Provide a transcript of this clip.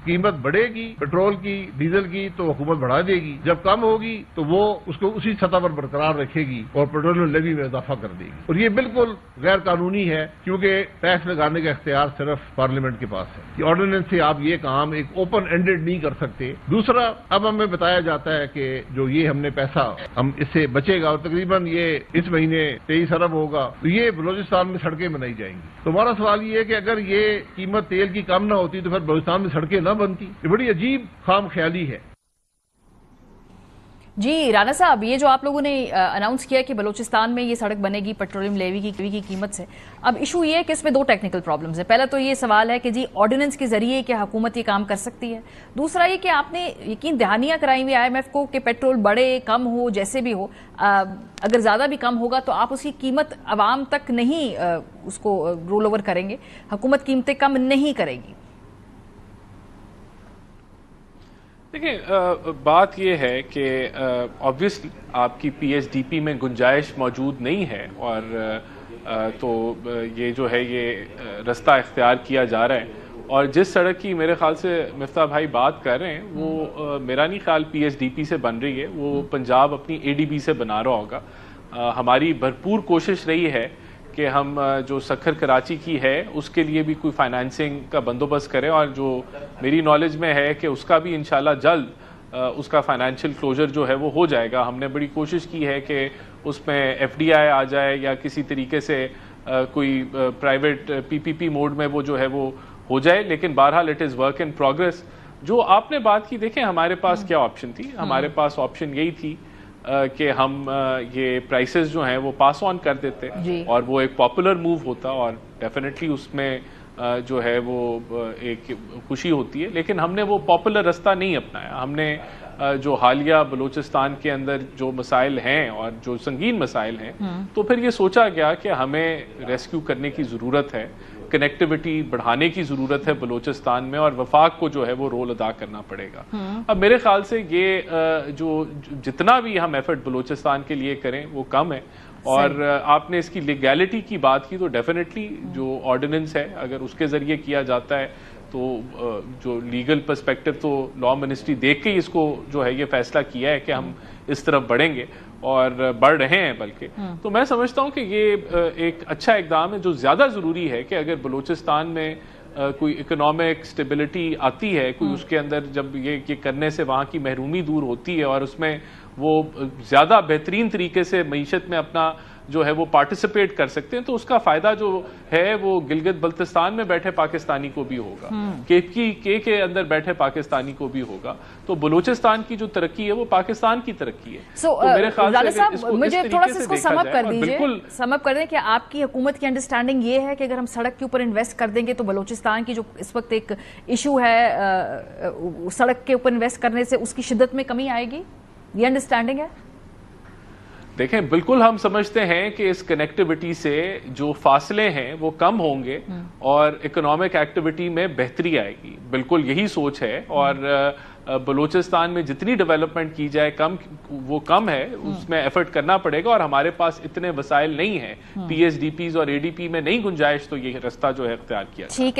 कीमत बढ़ेगी पेट्रोल की, डीजल की, तो हुकूमत बढ़ा देगी। जब कम होगी तो वो उसको उसी सतह पर बरकरार रखेगी और पेट्रोलियम लेवी में इजाफा कर देगी। और ये बिल्कुल गैर कानूनी है, क्योंकि टैक्स लगाने का इख्तियार सिर्फ पार्लियामेंट के पास है। कि ऑर्डिनेंस से आप ये काम एक ओपन एंडेड नहीं कर सकते। दूसरा, अब हमें बताया जाता है कि जो ये हमने पैसा हम इससे बचेगा और तकरीबन ये इस महीने 23 अरब होगा, तो ये बलूचिस्तान में सड़कें बनाई जाएंगी। तो हमारा सवाल ये है कि अगर ये कीमत तेल की कम ना होती तो फिर बलूचिस्तान में सड़कें ना बनती। ये बड़ी अजीब खाम ख्याली है। जी राना साहब, ये जो आप लोगों ने अनाउंस किया कि बलूचिस्तान में ये सड़क बनेगी पेट्रोलियम लेवी की कीमत से, अब इशू ये है कि इसमें दो टेक्निकल प्रॉब्लम्स हैं। पहला तो ये सवाल है कि जी ऑर्डिनेंस के जरिए क्या हुकूमत ये काम कर सकती है। दूसरा ये कि आपने यकीन दहानियां कराई हुई IMF को कि पेट्रोल बढ़े कम हो जैसे भी हो, अगर ज्यादा भी कम होगा तो आप उसकी कीमत आवाम तक नहीं उसको रोल ओवर करेंगे, हुकूमत कीमतें कम नहीं करेगी। देखिए, बात यह है कि ऑब्वियसली आपकी PSDP में गुंजाइश मौजूद नहीं है और तो ये जो है ये रास्ता इख्तियार किया जा रहा है। और जिस सड़क की मेरे ख्याल से मिफ्ता भाई बात कर रहे हैं वो मेरा नहीं ख्याल PSDP से बन रही है, वो पंजाब अपनी ADB से बना रहा होगा। हमारी भरपूर कोशिश रही है कि हम जो सखर कराची की है उसके लिए भी कोई फाइनेंसिंग का बंदोबस्त करें, और जो मेरी नॉलेज में है कि उसका भी इंशाल्लाह जल्द उसका फाइनेंशियल क्लोजर जो है वो हो जाएगा। हमने बड़ी कोशिश की है कि उसमें FDI आ जाए या किसी तरीके से कोई प्राइवेट PPP मोड में वो जो है वो हो जाए, लेकिन बहरहाल it is work in progress. जो आपने बात की, देखें हमारे पास क्या ऑप्शन थी। हमारे पास ऑप्शन यही थी कि हम ये प्राइसेस जो हैं वो पास ऑन कर देते और वो एक पॉपुलर मूव होता और डेफिनेटली उसमें जो है वो एक खुशी होती है। लेकिन हमने वो पॉपुलर रास्ता नहीं अपनाया। हमने जो हालिया बलूचिस्तान के अंदर जो मसाइल हैं और जो संगीन मसाइल हैं, तो फिर ये सोचा गया कि हमें रेस्क्यू करने की ज़रूरत है, कनेक्टिविटी बढ़ाने की ज़रूरत है बलूचिस्तान में, और वफाक को जो है वो रोल अदा करना पड़ेगा। अब मेरे ख्याल से ये जो जितना भी हम एफर्ट बलूचिस्तान के लिए करें वो कम है। और आपने इसकी लीगैलिटी की बात की, तो डेफिनेटली जो ऑर्डिनेंस है अगर उसके ज़रिए किया जाता है तो जो लीगल पर्सपेक्टिव तो लॉ मिनिस्ट्री देख के ही इसको जो है ये फैसला किया है कि हम इस तरफ बढ़ेंगे और बढ़ रहे हैं बल्कि। तो मैं समझता हूं कि ये एक अच्छा इकदाम है। जो ज़्यादा ज़रूरी है कि अगर बलूचिस्तान में कोई इकोनॉमिक स्टेबिलिटी आती है, कोई उसके अंदर जब ये करने से वहाँ की महरूमी दूर होती है और उसमें वो ज़्यादा बेहतरीन तरीके से मईशत में अपना जो है वो पार्टिसिपेट कर सकते हैं, तो उसका फायदा जो है वो गिलगित बल्तिस्तान में बैठे पाकिस्तानी को भी होगा, के अंदर बैठे पाकिस्तानी को भी होगा। तो बलूचिस्तान की जो तरक्की है वो पाकिस्तान की तरक्की है। तो मेरे ख्याल से मुझे थोड़ा सा इसको समअप कर दीजिए, समअप कर दें कि आपकी हुकूमत की अंडरस्टैंडिंग ये है कि अगर हम सड़क के ऊपर इन्वेस्ट कर देंगे तो बलूचिस्तान की जो इस वक्त एक इशू है सड़क के ऊपर इन्वेस्ट करने से उसकी शिद्दत में कमी आएगी, ये अंडरस्टैंडिंग है? देखें, बिल्कुल हम समझते हैं कि इस कनेक्टिविटी से जो फासले हैं वो कम होंगे और इकोनॉमिक एक्टिविटी में बेहतरी आएगी। बिल्कुल यही सोच है। और बलूचिस्तान में जितनी डेवलपमेंट की जाए वो कम है, उसमें एफर्ट करना पड़ेगा। और हमारे पास इतने वसाइल नहीं है, PSDPs और ADP में नहीं गुंजाइश, तो ये रास्ता जो है इख्तियार किया। ठीक है।